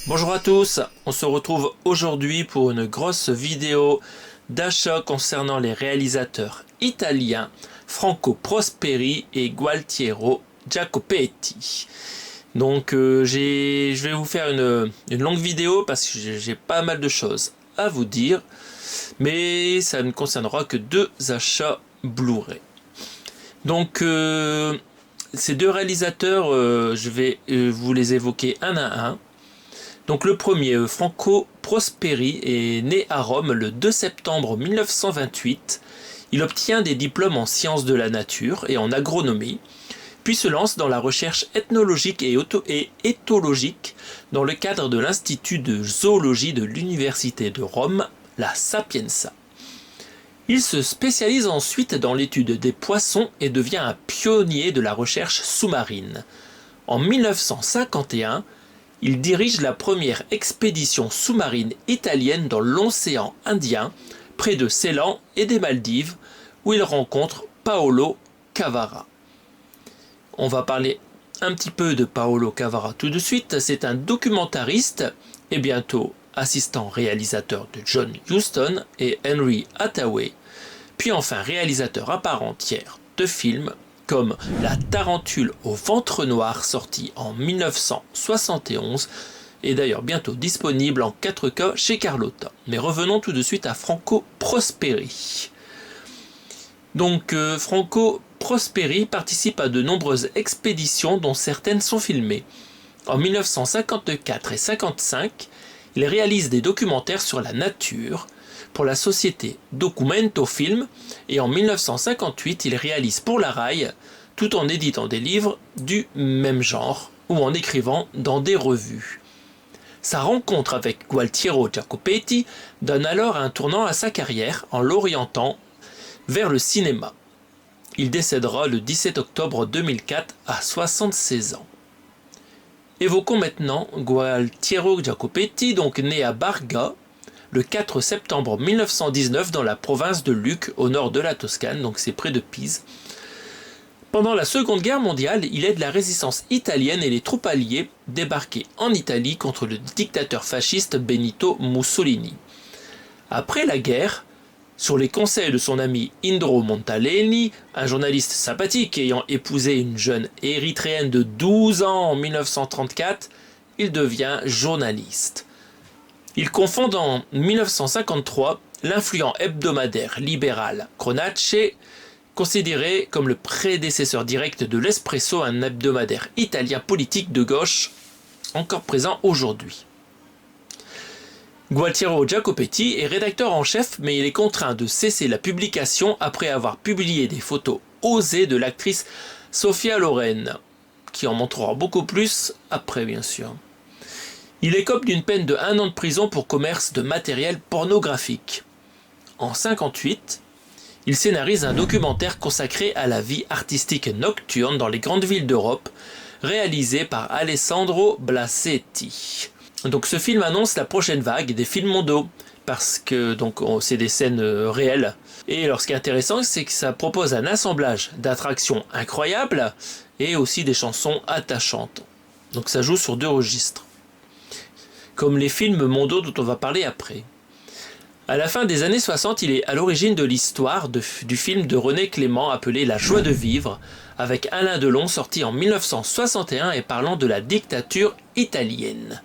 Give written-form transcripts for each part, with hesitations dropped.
Bonjour à tous, on se retrouve aujourd'hui pour une grosse vidéo d'achat concernant les réalisateurs italiens Franco Prosperi et Gualtiero Jacopetti. Donc je vais vous faire une longue vidéo parce que j'ai pas mal de choses à vous dire, mais ça ne concernera que deux achats Blu-ray. Donc ces deux réalisateurs, je vais vous les évoquer un à un. Donc le premier, Franco Prosperi, est né à Rome le 2 septembre 1928. Il obtient des diplômes en sciences de la nature et en agronomie, puis se lance dans la recherche ethnologique et éthologique dans le cadre de l'Institut de zoologie de l'Université de Rome, la Sapienza. Il se spécialise ensuite dans l'étude des poissons et devient un pionnier de la recherche sous-marine. En 1951, il dirige la première expédition sous-marine italienne dans l'océan Indien, près de Ceylan et des Maldives, où il rencontre Paolo Cavara. On va parler un petit peu de Paolo Cavara tout de suite. C'est un documentariste et bientôt assistant réalisateur de John Huston et Henry Hathaway, puis enfin réalisateur à part entière de films comme La Tarentule au ventre noir, sorti en 1971, et d'ailleurs bientôt disponible en 4K chez Carlotta. Mais revenons tout de suite à Franco Prosperi. Donc Franco Prosperi participe à de nombreuses expéditions dont certaines sont filmées. En 1954 et 1955, il réalise des documentaires sur la nature pour la société Documento Film, et en 1958 il réalise pour la RAI, tout en éditant des livres du même genre ou en écrivant dans des revues. Sa rencontre avec Gualtiero Jacopetti donne alors un tournant à sa carrière en l'orientant vers le cinéma. Il décédera le 17 octobre 2004 à 76 ans. Évoquons maintenant Gualtiero Jacopetti, donc né à Barga, le 4 septembre 1919 dans la province de Lucques, au nord de la Toscane, donc c'est près de Pise. Pendant la Seconde Guerre mondiale, il aide la résistance italienne et les troupes alliées débarquées en Italie contre le dictateur fasciste Benito Mussolini. Après la guerre, sur les conseils de son ami Indro Montaleni, un journaliste sympathique ayant épousé une jeune érythréenne de 12 ans en 1934, il devient journaliste. Il cofonde en 1953 l'influent hebdomadaire libéral Cronache, considéré comme le prédécesseur direct de l'Espresso, un hebdomadaire italien politique de gauche encore présent aujourd'hui. Gualtiero Jacopetti est rédacteur en chef, mais il est contraint de cesser la publication après avoir publié des photos osées de l'actrice Sophia Loren, qui en montrera beaucoup plus après bien sûr. Il écope d'une peine de 1 an de prison pour commerce de matériel pornographique. En 1958, il scénarise un documentaire consacré à la vie artistique nocturne dans les grandes villes d'Europe, réalisé par Alessandro Blasetti. Donc ce film annonce la prochaine vague des films mondiaux, parce que c'est des scènes réelles. Et alors ce qui est intéressant, c'est que ça propose un assemblage d'attractions incroyables et aussi des chansons attachantes. Donc ça joue sur 2 registres, comme les films mondiaux dont on va parler après. À la fin des années 60, il est à l'origine de l'histoire du film de René Clément appelé La joie de vivre, avec Alain Delon, sorti en 1961 et parlant de la dictature italienne.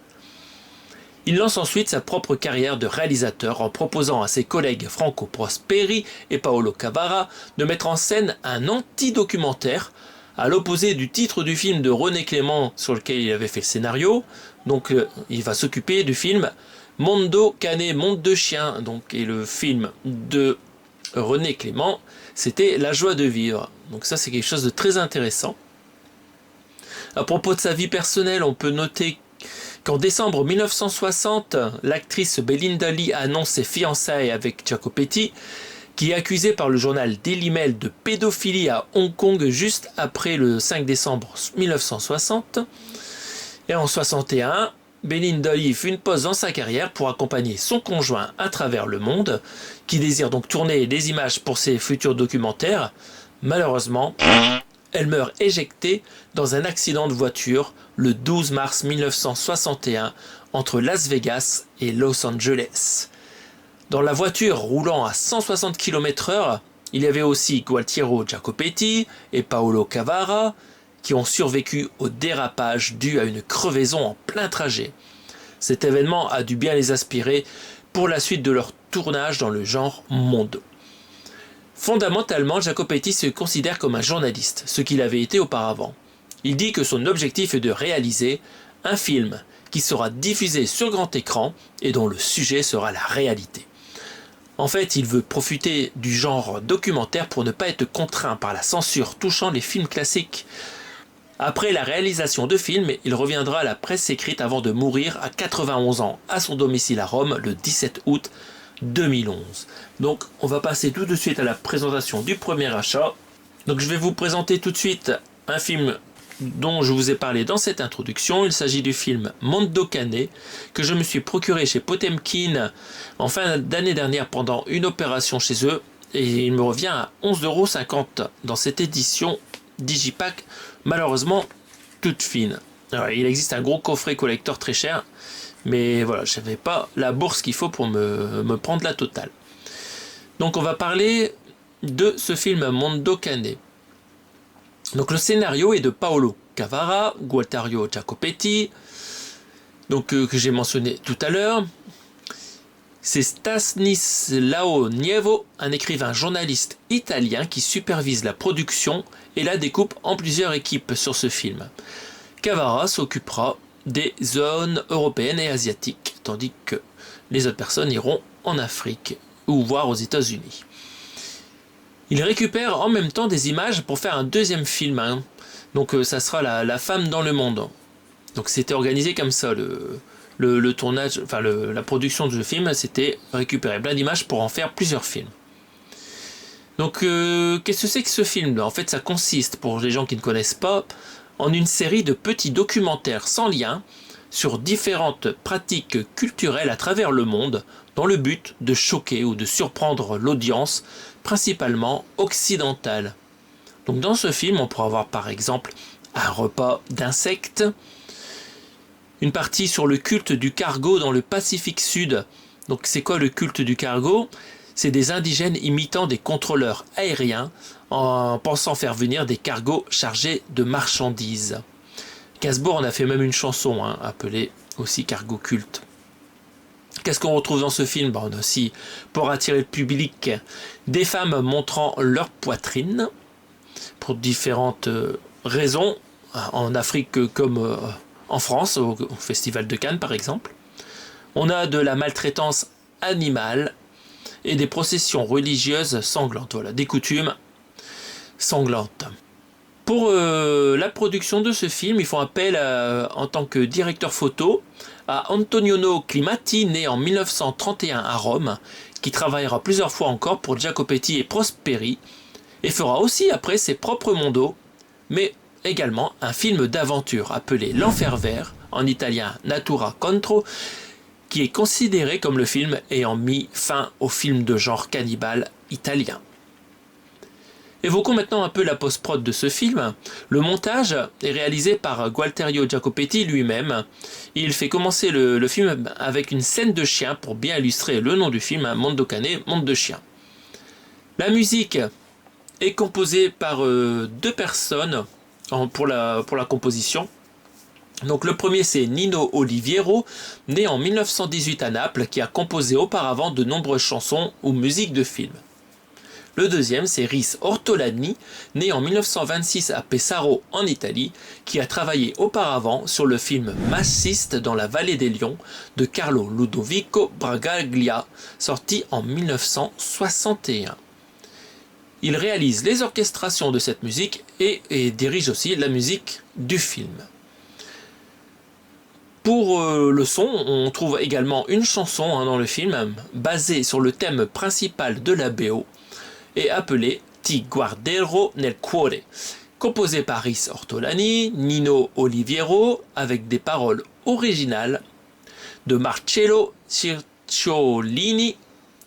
Il lance ensuite sa propre carrière de réalisateur en proposant à ses collègues Franco Prosperi et Paolo Cavara de mettre en scène un anti-documentaire, à l'opposé du titre du film de René Clément sur lequel il avait fait le scénario. Donc il va s'occuper du film Mondo Cane, Monde de Chien, et le film de René Clément, c'était La joie de vivre. Donc ça c'est quelque chose de très intéressant. À propos de sa vie personnelle, on peut noter qu'en décembre 1960, l'actrice Belinda Lee annonce ses fiançailles avec Jacopetti, qui est accusé par le journal Daily Mail de pédophilie à Hong Kong juste après le 5 décembre 1960. Et en 1961, Belinda Lee fait une pause dans sa carrière pour accompagner son conjoint à travers le monde, qui désire donc tourner des images pour ses futurs documentaires. Malheureusement, Elle meurt éjectée dans un accident de voiture le 12 mars 1961 entre Las Vegas et Los Angeles. Dans la voiture roulant à 160 km/h, il y avait aussi Gualtiero Jacopetti et Paolo Cavara qui ont survécu au dérapage dû à une crevaison en plein trajet. Cet événement a dû bien les inspirer pour la suite de leur tournage dans le genre Mondo. Fondamentalement, Jacopetti se considère comme un journaliste, ce qu'il avait été auparavant. Il dit que son objectif est de réaliser un film qui sera diffusé sur grand écran et dont le sujet sera la réalité. En fait, il veut profiter du genre documentaire pour ne pas être contraint par la censure touchant les films classiques. Après la réalisation de films, il reviendra à la presse écrite avant de mourir à 91 ans à son domicile à Rome le 17 août 2011. Donc on va passer tout de suite à la présentation du premier achat. Donc je vais vous présenter tout de suite un film dont je vous ai parlé dans cette introduction. Il s'agit du film Mondo Cane que je me suis procuré chez Potemkin en fin d'année dernière pendant une opération chez eux et il me revient à 11,50 € dans cette édition Digipack, malheureusement toute fine. Alors, il existe un gros coffret collector très cher, mais voilà, je n'avais pas la bourse qu'il faut pour me prendre la totale. Donc on va parler de ce film Mondo Cane. Donc le scénario est de Paolo Cavara, Gualtiero Jacopetti, donc que j'ai mentionné tout à l'heure. C'est Stanislao Nievo, un écrivain journaliste italien qui supervise la production et la découpe en plusieurs équipes sur ce film. Cavara s'occupera des zones européennes et asiatiques, tandis que les autres personnes iront en Afrique ou voire aux États-Unis. Il récupère en même temps des images pour faire un deuxième film. Donc ça sera la femme dans le monde. Donc c'était organisé comme ça, le tournage, enfin la production de ce film, c'était récupérer plein d'images pour en faire plusieurs films. Donc qu'est-ce que c'est que ce film? En fait ça consiste, pour les gens qui ne connaissent pas, en une série de petits documentaires sans lien sur différentes pratiques culturelles à travers le monde, dans le but de choquer ou de surprendre l'audience, principalement occidentale. Donc dans ce film, on pourra voir par exemple un repas d'insectes, une partie sur le culte du cargo dans le Pacifique Sud. Donc c'est quoi le culte du cargo? C'est des indigènes imitant des contrôleurs aériens en pensant faire venir des cargos chargés de marchandises. Gainsbourg en a fait même une chanson appelée aussi Cargo Culte. Qu'est-ce qu'on retrouve dans ce film? On a aussi, pour attirer le public, des femmes montrant leur poitrine pour différentes raisons, en Afrique comme en France, au Festival de Cannes par exemple. On a de la maltraitance animale et des processions religieuses sanglantes, voilà, des coutumes sanglantes. Pour la production de ce film, ils font appel en tant que directeur photo à Antonio Climati, né en 1931 à Rome, qui travaillera plusieurs fois encore pour Jacopetti et Prosperi, et fera aussi après ses propres mondos, mais également un film d'aventure appelé L'Enfer Vert, en italien Natura Contro, qui est considéré comme le film ayant mis fin au film de genre cannibale italien. Évoquons maintenant un peu la post-prod de ce film. Le montage est réalisé par Gualtiero Jacopetti lui-même. Il fait commencer le film avec une scène de chien pour bien illustrer le nom du film, Mondo Cane, monde de chien. La musique est composée par deux personnes pour la composition. Donc le premier c'est Nino Oliviero, né en 1918 à Naples, qui a composé auparavant de nombreuses chansons ou musiques de films. Le deuxième, c'est Rhys Ortolani, né en 1926 à Pesaro, en Italie, qui a travaillé auparavant sur le film Massiste dans la vallée des lions de Carlo Ludovico Bragaglia, sorti en 1961. Il réalise les orchestrations de cette musique et dirige aussi la musique du film. Pour le son, on trouve également une chanson dans le film, basée sur le thème principal de la BO, et appelé Ti guarderò nel cuore, composé par Rhys Ortolani, Nino Oliviero, avec des paroles originales de Marcello Cicciolini,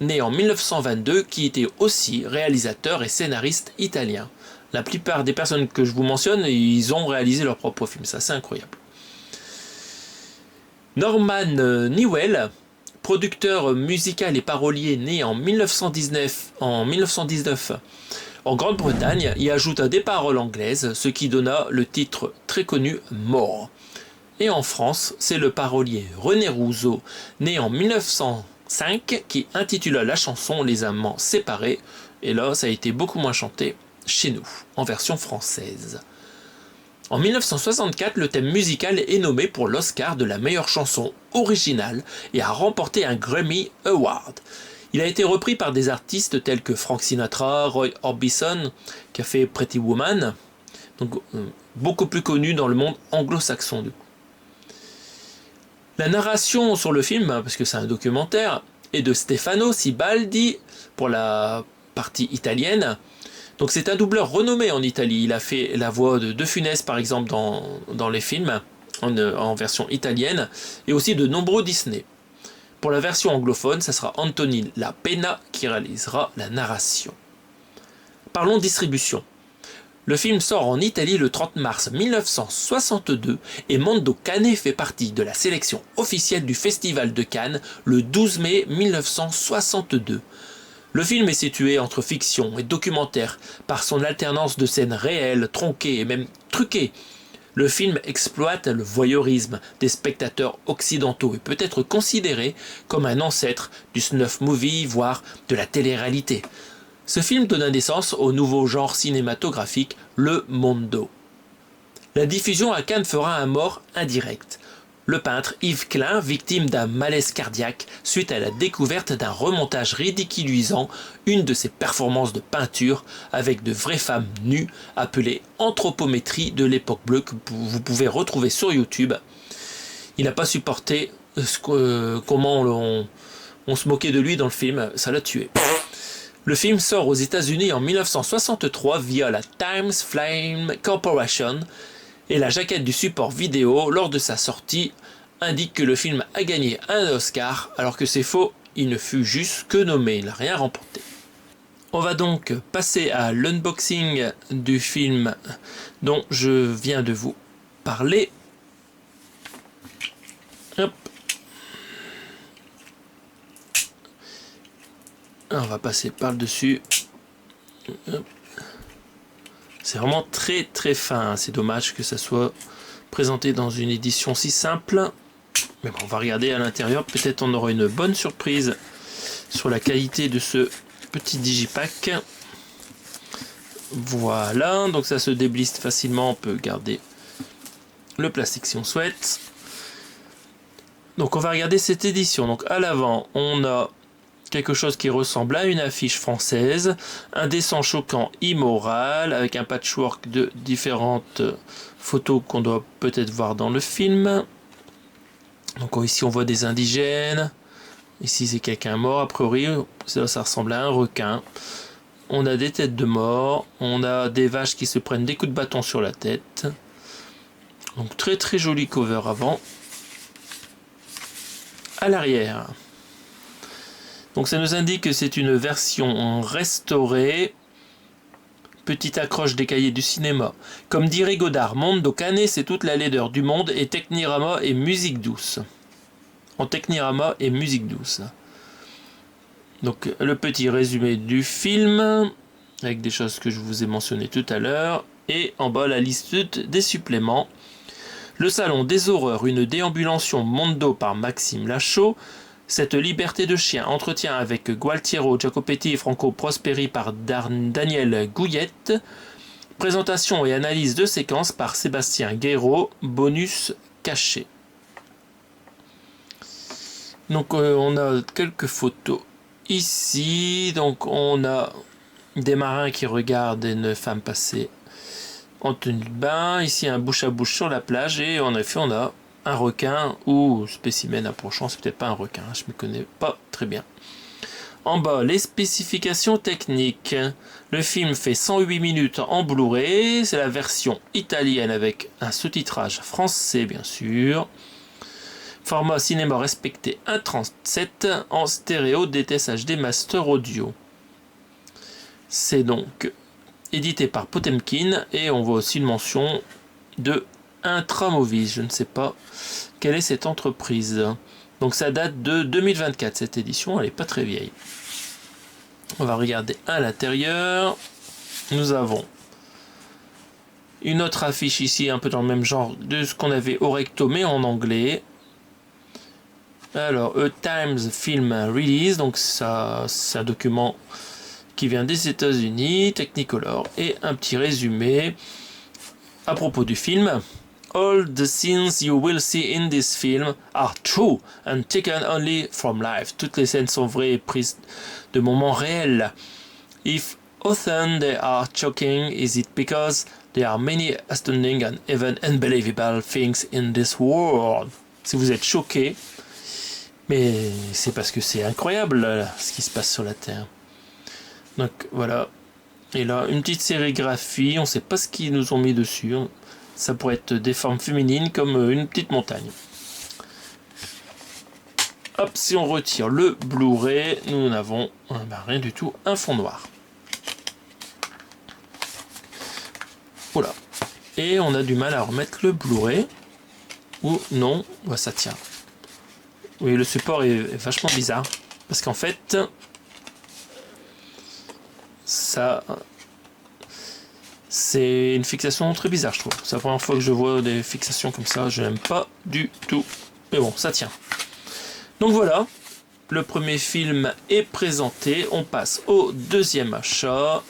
né en 1922, qui était aussi réalisateur et scénariste italien. La plupart des personnes que je vous mentionne, ils ont réalisé leur propre film. C'est assez incroyable. Norman Newell, producteur musical et parolier né en 1919 en Grande-Bretagne, y ajouta des paroles anglaises, ce qui donna le titre très connu More. Et en France, c'est le parolier René Rousseau, né en 1905, qui intitula la chanson Les Amants séparés, et là ça a été beaucoup moins chanté chez nous, en version française. En 1964, le thème musical est nommé pour l'Oscar de la meilleure chanson originale et a remporté un Grammy Award. Il a été repris par des artistes tels que Frank Sinatra, Roy Orbison, qui a fait Pretty Woman, donc beaucoup plus connu dans le monde anglo-saxon. La narration sur le film, parce que c'est un documentaire, est de Stefano Sibaldi pour la partie italienne. Donc c'est un doubleur renommé en Italie. Il a fait la voix de De Funès par exemple dans les films en version italienne et aussi de nombreux Disney. Pour la version anglophone, ça sera Anthony La Pena qui réalisera la narration. Parlons distribution. Le film sort en Italie le 30 mars 1962 et Mondo Cane fait partie de la sélection officielle du Festival de Cannes le 12 mai 1962. Le film est situé entre fiction et documentaire par son alternance de scènes réelles, tronquées et même truquées. Le film exploite le voyeurisme des spectateurs occidentaux et peut être considéré comme un ancêtre du snuff movie, voire de la télé-réalité. Ce film donne naissance au nouveau genre cinématographique, le Mondo. La diffusion à Cannes fera un mort indirect. Le peintre Yves Klein, victime d'un malaise cardiaque suite à la découverte d'un remontage ridiculisant une de ses performances de peinture avec de vraies femmes nues, appelée anthropométrie de l'époque bleue, que vous pouvez retrouver sur YouTube. Il n'a pas supporté comment on se moquait de lui dans le film, ça l'a tué. Le film sort aux États-Unis en 1963 via la Times Flame Corporation, et la jaquette du support vidéo lors de sa sortie indique que le film a gagné un Oscar, alors que c'est faux, il ne fut juste que nommé, il n'a rien remporté. On va donc passer à l'unboxing du film dont je viens de vous parler. Hop. On va passer par-dessus. C'est vraiment très très fin, c'est dommage que ça soit présenté dans une édition si simple. Mais bon, on va regarder à l'intérieur, peut-être on aura une bonne surprise sur la qualité de ce petit digipack. Voilà, donc ça se débliste facilement, on peut garder le plastique si on souhaite. Donc on va regarder cette édition. Donc à l'avant, on a quelque chose qui ressemble à une affiche française, un dessin choquant immoral avec un patchwork de différentes photos qu'on doit peut-être voir dans le film. Donc ici on voit des indigènes, ici c'est quelqu'un mort, a priori ça ressemble à un requin. On a des têtes de mort, on a des vaches qui se prennent des coups de bâton sur la tête. Donc très très joli cover avant. À l'arrière. Donc ça nous indique que c'est une version restaurée. Petite accroche des cahiers du cinéma. Comme dirait Godard, Mondo Cane, c'est toute la laideur du monde et Technirama et musique douce. En Technirama et musique douce. Donc le petit résumé du film, avec des choses que je vous ai mentionnées tout à l'heure. Et en bas la liste des suppléments. Le salon des horreurs, une déambulation Mondo par Maxime Lachaud. Cette liberté de chien, entretien avec Gualtiero Jacopetti et Franco Prosperi par Daniel Gouillette. Présentation et analyse de séquences par Sébastien Guéraud, bonus caché. Donc on a quelques photos ici. Donc on a des marins qui regardent une femme passer en tenue de bain. Ici un bouche à bouche sur la plage et en effet on a un requin ou spécimen approchant, c'est peut-être pas un requin, je ne me connais pas très bien. En bas, les spécifications techniques. Le film fait 108 minutes en Blu-ray, c'est la version italienne avec un sous-titrage français bien sûr. Format cinéma respecté 1.37 en stéréo DTS HD Master Audio. C'est donc édité par Potemkin, et on voit aussi une mention de Intramovies. Je ne sais pas quelle est cette entreprise. Donc ça date de 2024 cette édition, elle n'est pas très vieille. On va regarder à l'intérieur. Nous avons une autre affiche ici, un peu dans le même genre de ce qu'on avait au recto, mais en anglais. Alors, A Times Film Release, donc ça, c'est un document qui vient des États-Unis, Technicolor, et un petit résumé à propos du film. All the scenes you will see in this film are true and taken only from life. Toutes les scènes sont vraies et prises de moments réels. If often they are shocking, is it because there are many astounding and even unbelievable things in this world? Si vous êtes choqué, mais c'est parce que c'est incroyable là, ce qui se passe sur la Terre. Donc voilà. Et là, une petite sérigraphie, on ne sait pas ce qu'ils nous ont mis dessus. Ça pourrait être des formes féminines comme une petite montagne. Hop, si on retire le Blu-ray, nous n'avons rien du tout, un fond noir. Voilà. Et on a du mal à remettre le Blu-ray. Ou non, ouais, ça tient. Oui, le support est vachement bizarre. Parce qu'en fait, ça... c'est une fixation très bizarre, je trouve. C'est la première fois que je vois des fixations comme ça. Je n'aime pas du tout. Mais bon, ça tient. Donc voilà. Le premier film est présenté. On passe au deuxième achat.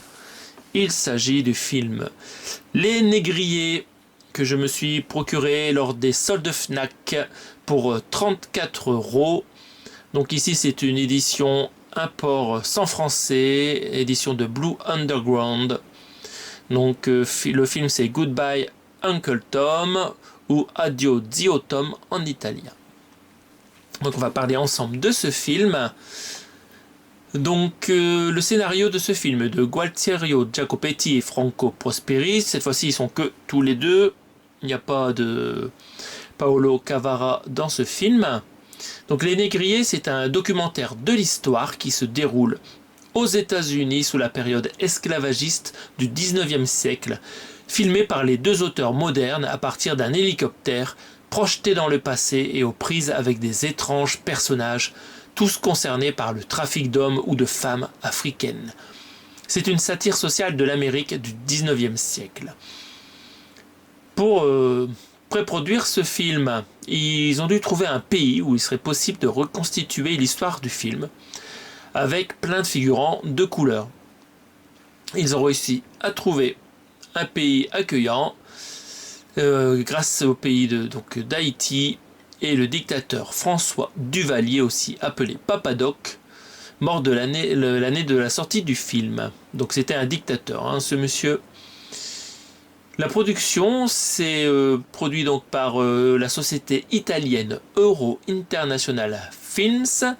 Il s'agit du film Les Négriers, que je me suis procuré lors des soldes Fnac pour 34 €. Donc ici c'est une édition import sans français, édition de Blue Underground. Donc le film c'est Goodbye Uncle Tom ou Addio Zio Tom en italien. Donc on va parler ensemble de ce film. Donc le scénario de ce film est de Gualtiero Jacopetti et Franco Prosperi. Cette fois-ci ils sont que tous les deux. Il n'y a pas de Paolo Cavara dans ce film. Donc Les Négriers, c'est un documentaire de l'histoire qui se déroule aux États-Unis sous la période esclavagiste du 19e siècle, filmé par les deux auteurs modernes à partir d'un hélicoptère projeté dans le passé et aux prises avec des étranges personnages, tous concernés par le trafic d'hommes ou de femmes africaines. C'est une satire sociale de l'Amérique du 19e siècle. Pour préproduire ce film, ils ont dû trouver un pays où il serait possible de reconstituer l'histoire du film, avec plein de figurants de couleur. Ils ont réussi à trouver un pays accueillant grâce au pays d'Haïti et le dictateur François Duvalier, aussi appelé Papadoc, mort de l'année de la sortie du film. Donc c'était un dictateur, ce monsieur. La production s'est produite donc par la société italienne Euro International Films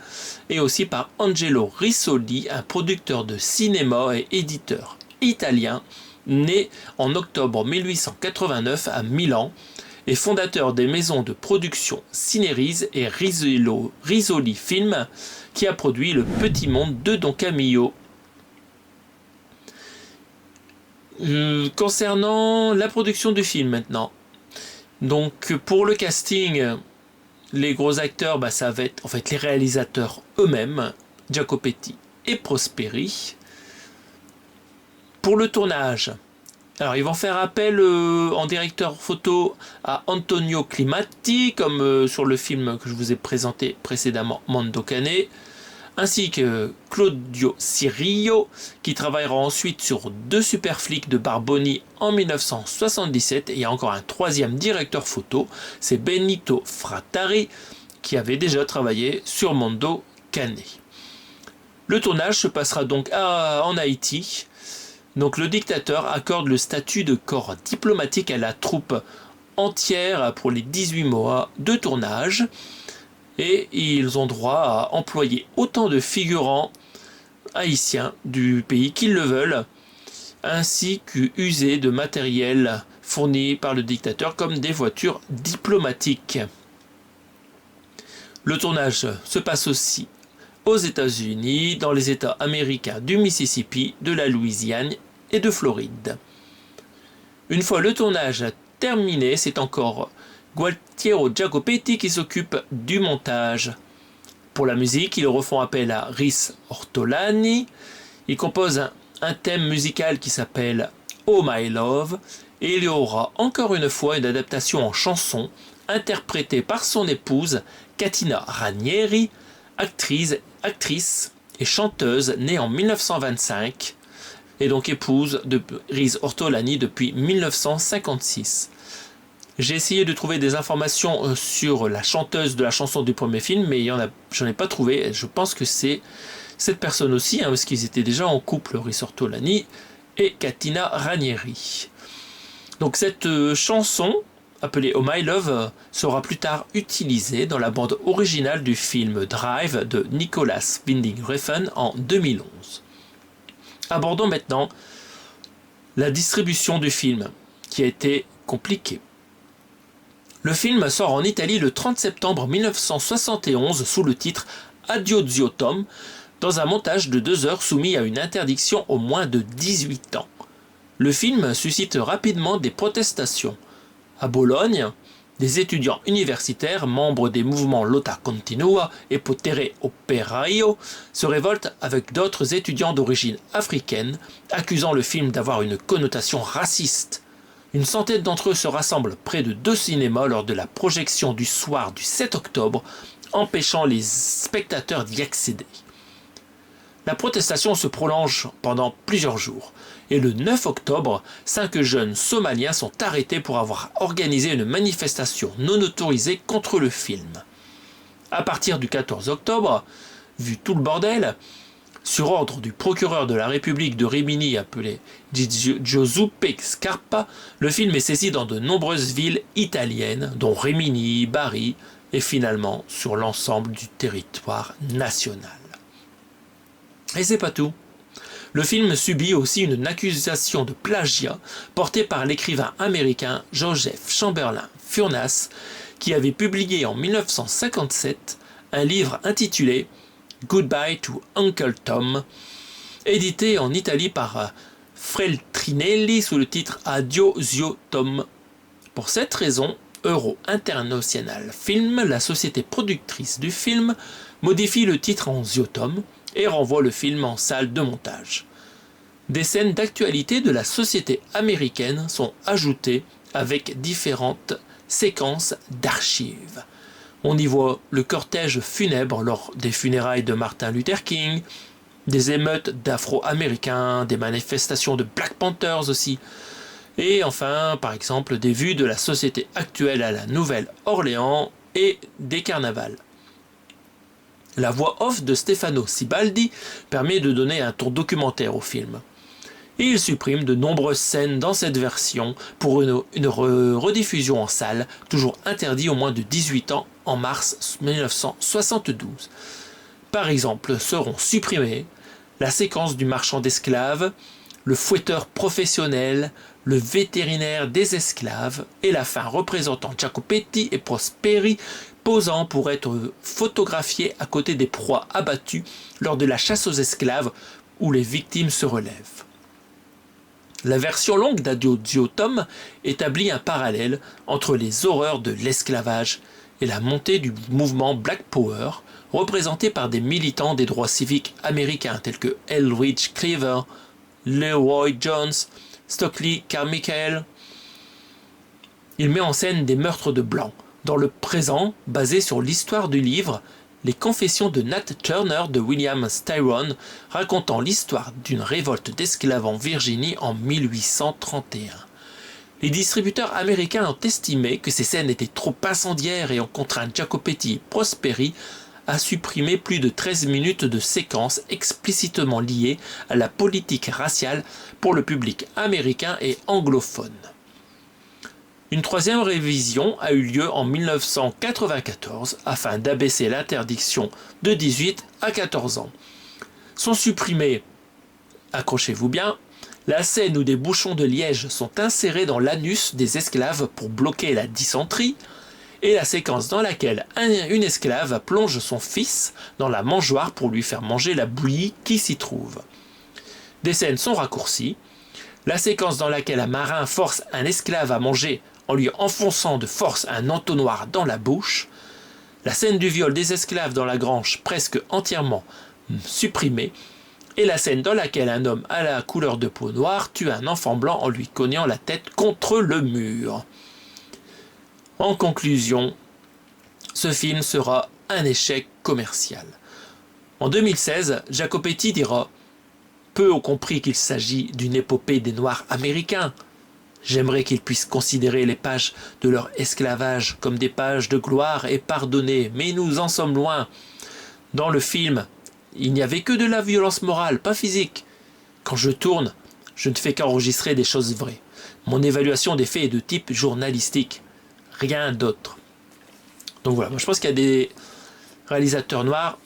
et aussi par Angelo Risoli, un producteur de cinéma et éditeur italien, né en octobre 1889 à Milan et fondateur des maisons de production Cinérise et Risoli Film, qui a produit Le Petit Monde de Don Camillo. Concernant la production du film maintenant, donc pour le casting, les gros acteurs, ça va être en fait les réalisateurs eux-mêmes, Jacopetti et Prosperi. Pour le tournage, alors ils vont faire appel en directeur photo à Antonio Climatti, comme sur le film que je vous ai présenté précédemment, Mondo Cane, ainsi que Claudio Cirillo, qui travaillera ensuite sur Deux super flics de Barboni en 1977. Et il y a encore un troisième directeur photo, c'est Benito Frattari, qui avait déjà travaillé sur Mondo Cane. Le tournage se passera donc en Haïti. Donc le dictateur accorde le statut de corps diplomatique à la troupe entière pour les 18 mois de tournage. Et ils ont droit à employer autant de figurants haïtiens du pays qu'ils le veulent, ainsi qu'user de matériel fourni par le dictateur comme des voitures diplomatiques. Le tournage se passe aussi aux États-Unis, dans les États américains du Mississippi, de la Louisiane et de Floride. Une fois le tournage terminé, c'est encore Gualtiero Jacopetti qui s'occupe du montage. Pour la musique, ils refont appel à Rhys Ortolani. Il compose un thème musical qui s'appelle Oh My Love, et il y aura encore une fois une adaptation en chanson interprétée par son épouse Katina Ranieri, actrice et chanteuse née en 1925 et donc épouse de Rhys Ortolani depuis 1956. J'ai essayé de trouver des informations sur la chanteuse de la chanson du premier film, mais j'en ai pas trouvé. Je pense que c'est cette personne aussi, parce qu'ils étaient déjà en couple, Rhys Ortolani et Katina Ranieri. Donc cette chanson, appelée Oh My Love, sera plus tard utilisée dans la bande originale du film Drive de Nicolas Winding Refn en 2011. Abordons maintenant la distribution du film, qui a été compliquée. Le film sort en Italie le 30 septembre 1971 sous le titre Addio Zio Tom, dans un montage de 2 heures soumis à une interdiction aux moins de 18 ans. Le film suscite rapidement des protestations. À Bologne, des étudiants universitaires, membres des mouvements Lotta Continua et Potere Operaio, se révoltent avec d'autres étudiants d'origine africaine, accusant le film d'avoir une connotation raciste. Une centaine d'entre eux se rassemblent près de 2 cinémas lors de la projection du soir du 7 octobre, empêchant les spectateurs d'y accéder. La protestation se prolonge pendant plusieurs jours, et le 9 octobre, 5 jeunes Somaliens sont arrêtés pour avoir organisé une manifestation non autorisée contre le film. À partir du 14 octobre, vu tout le bordel, sur ordre du procureur de la République de Rimini appelé Giuseppe Scarpa, le film est saisi dans de nombreuses villes italiennes, dont Rimini, Bari, et finalement sur l'ensemble du territoire national. Et c'est pas tout. Le film subit aussi une accusation de plagiat portée par l'écrivain américain Joseph Chamberlain Furnas, qui avait publié en 1957 un livre intitulé Goodbye to Uncle Tom, édité en Italie par Feltrinelli sous le titre Addio Zio Tom. Pour cette raison, Euro International Film, la société productrice du film, modifie le titre en Zio Tom et renvoie le film en salle de montage. Des scènes d'actualité de la société américaine sont ajoutées avec différentes séquences d'archives. On y voit le cortège funèbre lors des funérailles de Martin Luther King, des émeutes d'Afro-Américains, des manifestations de Black Panthers aussi, et enfin, par exemple, des vues de la société actuelle à la Nouvelle-Orléans et des carnavals. La voix off de Stefano Sibaldi permet de donner un ton documentaire au film. Et il supprime de nombreuses scènes dans cette version pour une rediffusion en salle, toujours interdit aux moins de 18 ans en mars 1972. Par exemple, seront supprimés la séquence du marchand d'esclaves, le fouetteur professionnel, le vétérinaire des esclaves et la fin représentant Jacopetti et Prosperi posant pour être photographiés à côté des proies abattues lors de la chasse aux esclaves où les victimes se relèvent. La version longue d'Addio Zio Tom établit un parallèle entre les horreurs de l'esclavage et la montée du mouvement Black Power, représenté par des militants des droits civiques américains tels que Elridge Cleaver, Leroy Jones, Stokely Carmichael. Il met en scène des meurtres de blancs, dans le présent basé sur l'histoire du livre Les Confessions de Nat Turner de William Styron, racontant l'histoire d'une révolte d'esclaves en Virginie en 1831. Les distributeurs américains ont estimé que ces scènes étaient trop incendiaires et ont contraint Jacopetti et Prosperi à supprimer plus de 13 minutes de séquences explicitement liées à la politique raciale pour le public américain et anglophone. Une troisième révision a eu lieu en 1994 afin d'abaisser l'interdiction de 18 à 14 ans. Sont supprimées, accrochez-vous bien, la scène où des bouchons de liège sont insérés dans l'anus des esclaves pour bloquer la dysenterie, et la séquence dans laquelle une esclave plonge son fils dans la mangeoire pour lui faire manger la bouillie qui s'y trouve. Des scènes sont raccourcies, La séquence dans laquelle un marin force un esclave à manger en lui enfonçant de force un entonnoir dans la bouche. La scène du viol des esclaves dans la grange presque entièrement supprimée. Et la scène dans laquelle un homme à la couleur de peau noire tue un enfant blanc en lui cognant la tête contre le mur. En conclusion, ce film sera un échec commercial. En 2016, Jacopetti dira « Peu ont compris qu'il s'agit d'une épopée des Noirs américains. J'aimerais qu'ils puissent considérer les pages de leur esclavage comme des pages de gloire et pardonner, mais nous en sommes loin. Dans le film, il n'y avait que de la violence morale, pas physique. Quand je tourne, je ne fais qu'enregistrer des choses vraies. Mon évaluation des faits est de type journalistique. Rien d'autre. » Donc voilà, moi je pense qu'il y a des réalisateurs noirs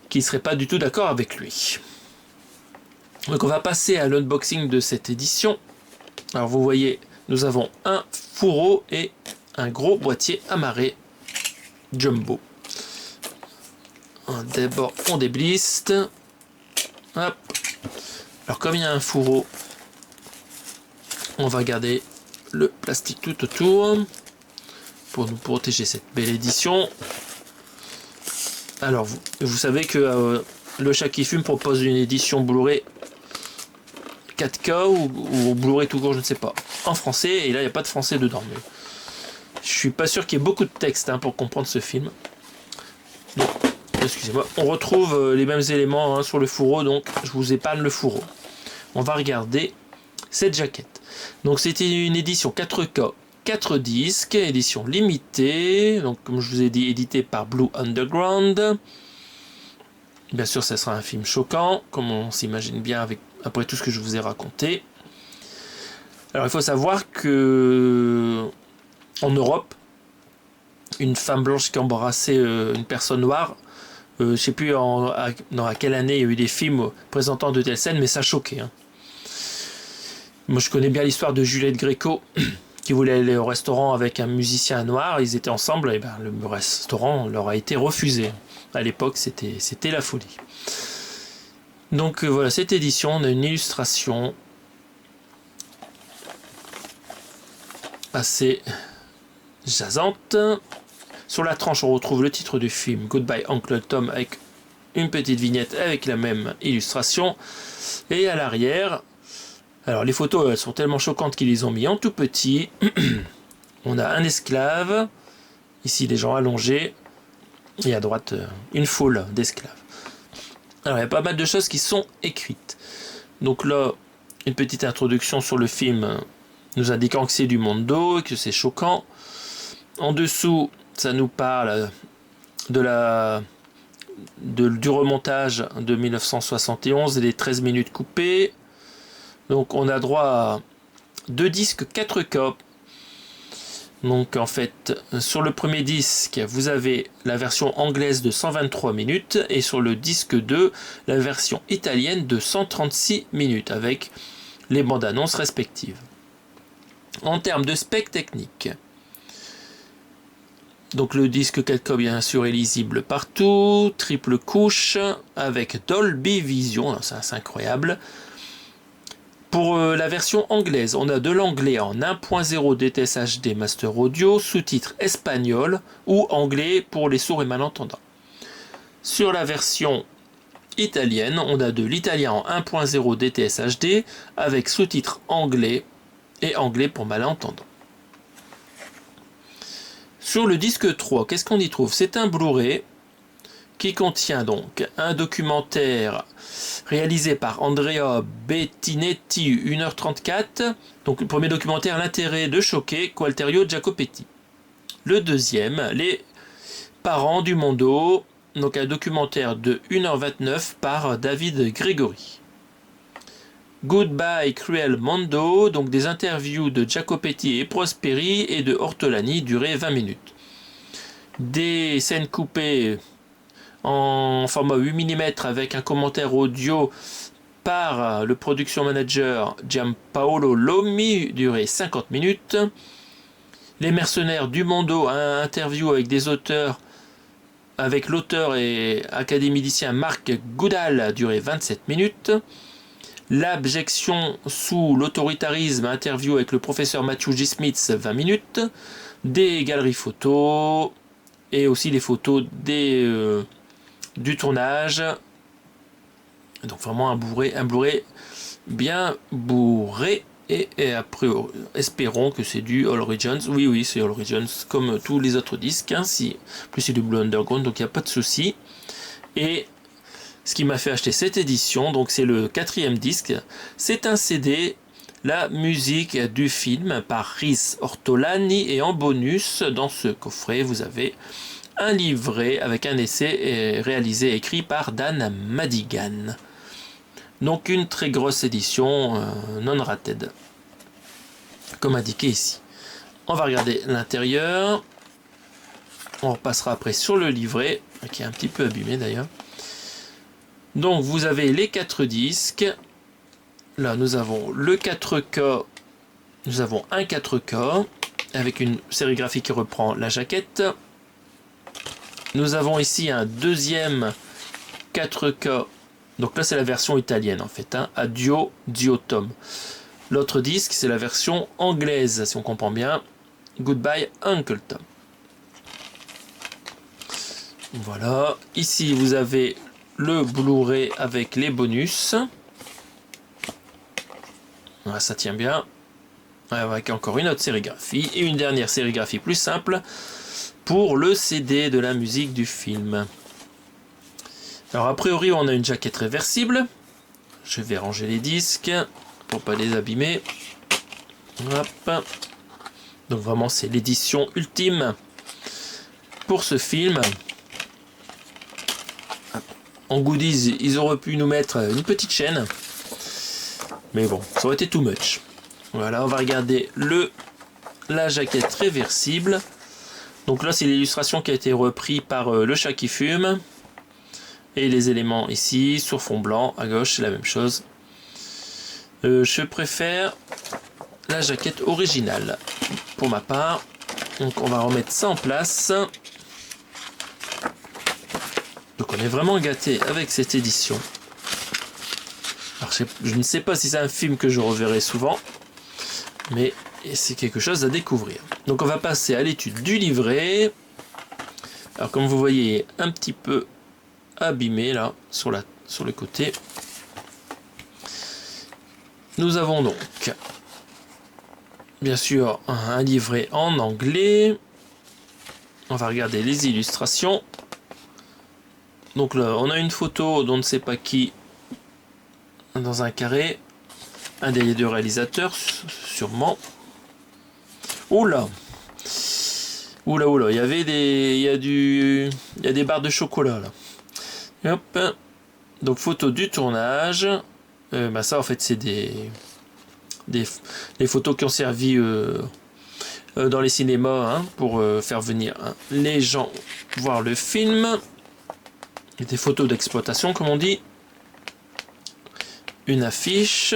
qui ne seraient pas du tout d'accord avec lui. Donc on va passer à l'unboxing de cette édition. Alors vous voyez, nous avons un fourreau et un gros boîtier amarré jumbo. D'abord on débliste. Hop. Alors comme il y a un fourreau, on va garder le plastique tout autour pour nous protéger cette belle édition. Alors vous savez que le Chat qui fume propose une édition Blu-ray 4K ou Blu-ray tout court, je ne sais pas, en français, et là il n'y a pas de français dedans, mais je suis pas sûr qu'il y ait beaucoup de texte pour comprendre ce film. Donc excusez-moi, on retrouve les mêmes éléments sur le fourreau, donc je vous épargne le fourreau. On va regarder cette jaquette. Donc c'était une édition 4K 4 disques, édition limitée, donc comme je vous ai dit, édité par Blue Underground. Bien sûr, ça sera un film choquant, comme on s'imagine bien après tout ce que je vous ai raconté. Alors il faut savoir que en Europe, une femme blanche qui embrassait une personne noire, je ne sais plus dans à quelle année il y a eu des films présentant de telles scènes, mais ça choquait. Moi je connais bien l'histoire de Juliette Gréco, qui voulait aller au restaurant avec un musicien noir, ils étaient ensemble, et le restaurant leur a été refusé. À l'époque, c'était la folie. Donc voilà, cette édition, on a une illustration assez jasante. Sur la tranche, on retrouve le titre du film, Goodbye Uncle Tom, avec une petite vignette avec la même illustration. Et à l'arrière, alors les photos elles sont tellement choquantes qu'ils les ont mis en tout petit. On a un esclave, ici des gens allongés, et à droite une foule d'esclaves. Alors il y a pas mal de choses qui sont écrites. Donc là, une petite introduction sur le film, nous indiquant que c'est du Mondo et que c'est choquant. En dessous, ça nous parle du remontage de 1971 et des 13 minutes coupées. Donc on a droit à 2 disques 4K. Donc en fait, sur le premier disque, vous avez la version anglaise de 123 minutes et sur le disque 2, la version italienne de 136 minutes avec les bandes annonces respectives. En termes de spec technique, donc le disque 4K bien sûr est lisible partout, triple couche avec Dolby Vision, c'est incroyable. Pour la version anglaise, on a de l'anglais en 1.0 DTS HD Master Audio, sous-titres espagnol ou anglais pour les sourds et malentendants. Sur la version italienne, on a de l'italien en 1.0 DTS HD avec sous-titres anglais et anglais pour malentendants. Sur le disque 3, qu'est-ce qu'on y trouve? C'est un Blu-ray qui contient donc un documentaire réalisé par Andrea Bettinetti, 1h34. Donc le premier documentaire, L'intérêt de choquer, Gualterio Jacopetti. Le deuxième, Les parents du Mondo, donc un documentaire de 1h29 par David Gregory. Goodbye Cruel Mondo, donc des interviews de Jacopetti et Prosperi et de Ortolani, durée 20 minutes. Des scènes coupées en format 8 mm avec un commentaire audio par le production manager Giampaolo Lomi, durée 50 minutes. Les mercenaires du Mondo, un interview avec des auteurs, avec l'auteur et académicien Marc Goudal, durée 27 minutes. L'abjection sous l'autoritarisme, interview avec le professeur Matthew G. Smith, 20 minutes. Des galeries photos et aussi les photos du tournage. Donc vraiment un Blu-ray bien bourré. Et après, espérons que c'est du All Regions. Oui, c'est All Regions, comme tous les autres disques. Hein, plus c'est du Blue Underground, donc il n'y a pas de souci. Et ce qui m'a fait acheter cette édition, donc c'est le 4e disque. C'est un CD, la musique du film par Rhys Ortolani. Et en bonus, dans ce coffret, vous avez un livret avec un essai réalisé et écrit par Dan Madigan. Donc une très grosse édition non-rated, comme indiqué ici. On va regarder l'intérieur. On repassera après sur le livret, qui est un petit peu abîmé d'ailleurs. Donc vous avez les 4 disques. Là nous avons le 4K. Nous avons un 4K avec une sérigraphie qui reprend la jaquette. Nous avons ici un deuxième 4K. Donc là c'est la version italienne en fait, hein, Addio Zio Tom. L'autre disque c'est la version anglaise, si on comprend bien, Goodbye Uncle Tom. Voilà, ici vous avez le Blu-ray avec les bonus. Voilà, ça tient bien. Avec encore une autre sérigraphie et une dernière sérigraphie plus simple pour le CD de la musique du film. Alors a priori on a une jaquette réversible. Je vais ranger les disques pour pas les abîmer. Hop. Donc vraiment c'est l'édition ultime pour ce film. En goodies ils auraient pu nous mettre une petite chaîne. Mais bon, ça aurait été too much. Voilà, on va regarder la jaquette réversible. Donc là c'est l'illustration qui a été reprise par Le Chat qui fume. Et les éléments ici, sur fond blanc, à gauche, c'est la même chose. Je préfère la jaquette originale, pour ma part. Donc on va remettre ça en place. Donc on est vraiment gâté avec cette édition. Alors je ne sais pas si c'est un film que je reverrai souvent, mais c'est quelque chose à découvrir. Donc on va passer à l'étude du livret. Alors comme vous voyez, un petit peu abîmé là sur le côté. Nous avons donc bien sûr un livret en anglais. On va regarder les illustrations. Donc là on a une photo d'on ne sait pas qui dans un carré, un des deux réalisateurs sûrement. Oula, il y avait il y a des barres de chocolat là. Hop. Donc photo du tournage. Ça en fait c'est des photos qui ont servi dans les cinémas, hein, pour faire venir les gens voir le film. Et des photos d'exploitation comme on dit. Une affiche.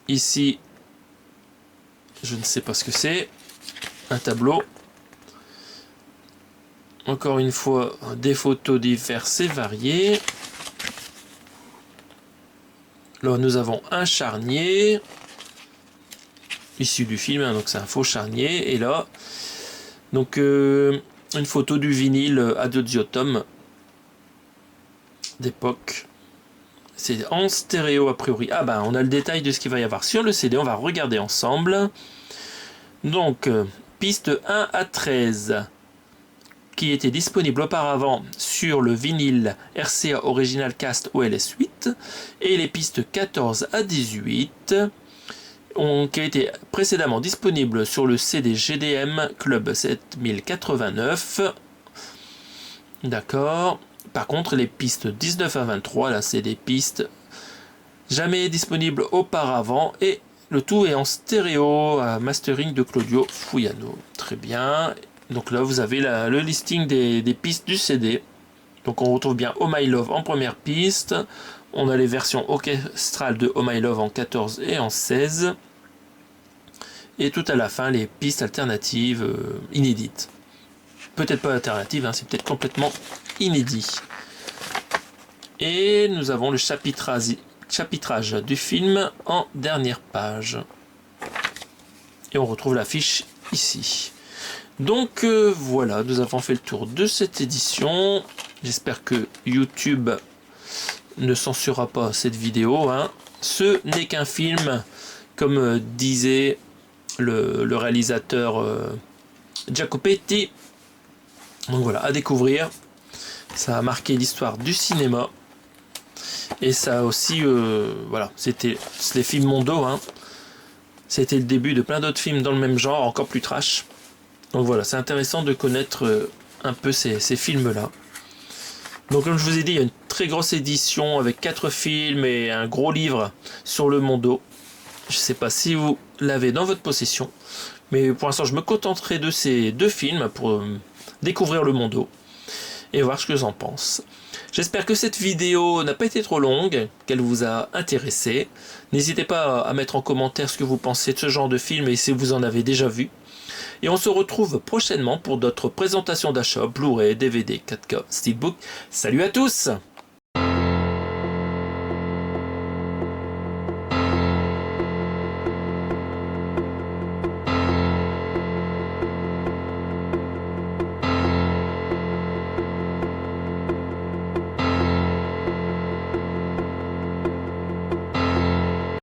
Ici, je ne sais pas ce que c'est. Un tableau. Encore une fois, des photos diverses et variées. Là, nous avons un charnier. Issu du film, hein, donc c'est un faux charnier. Et là, donc une photo du vinyle Addio Zio Tom d'époque. C'est en stéréo a priori. Ah ben, on a le détail de ce qu'il va y avoir sur le CD. On va regarder ensemble. Donc, piste 1 à 13. Qui était disponible auparavant sur le vinyle RCA Original Cast OLS 8 et les pistes 14 à 18 qui a été précédemment disponibles sur le CD GDM Club 7089. D'accord. Par contre les pistes 19 à 23, là c'est des pistes jamais disponibles auparavant et le tout est en stéréo mastering de Claudio Fuyano. Très bien. Donc là vous avez le listing des pistes du CD. Donc on retrouve bien Oh My Love en première piste. On a les versions orchestrales de Oh My Love en 14 et en 16. Et tout à la fin les pistes alternatives inédites. Peut-être pas alternatives, hein, c'est peut-être complètement inédit. Et nous avons le chapitre chapitrage du film en dernière page. Et on retrouve l'affiche ici. Donc voilà, nous avons fait le tour de cette édition. J'espère que YouTube ne censurera pas cette vidéo, hein. Ce n'est qu'un film, comme disait le réalisateur Giacopetti. Donc voilà, à découvrir. Ça a marqué l'histoire du cinéma. Et ça a aussi, voilà, c'était les films mondiaux, hein. C'était le début de plein d'autres films dans le même genre, encore plus trash. Donc voilà, c'est intéressant de connaître un peu ces films-là. Donc comme je vous ai dit, il y a une très grosse édition avec 4 films et un gros livre sur le Mondo. Je ne sais pas si vous l'avez dans votre possession, mais pour l'instant je me contenterai de ces 2 films pour découvrir le Mondo et voir ce que j'en pense. J'espère que cette vidéo n'a pas été trop longue, qu'elle vous a intéressé. N'hésitez pas à mettre en commentaire ce que vous pensez de ce genre de film et si vous en avez déjà vu. Et on se retrouve prochainement pour d'autres présentations d'achat, Blu-ray, DVD, 4K, Steelbook. Salut à tous!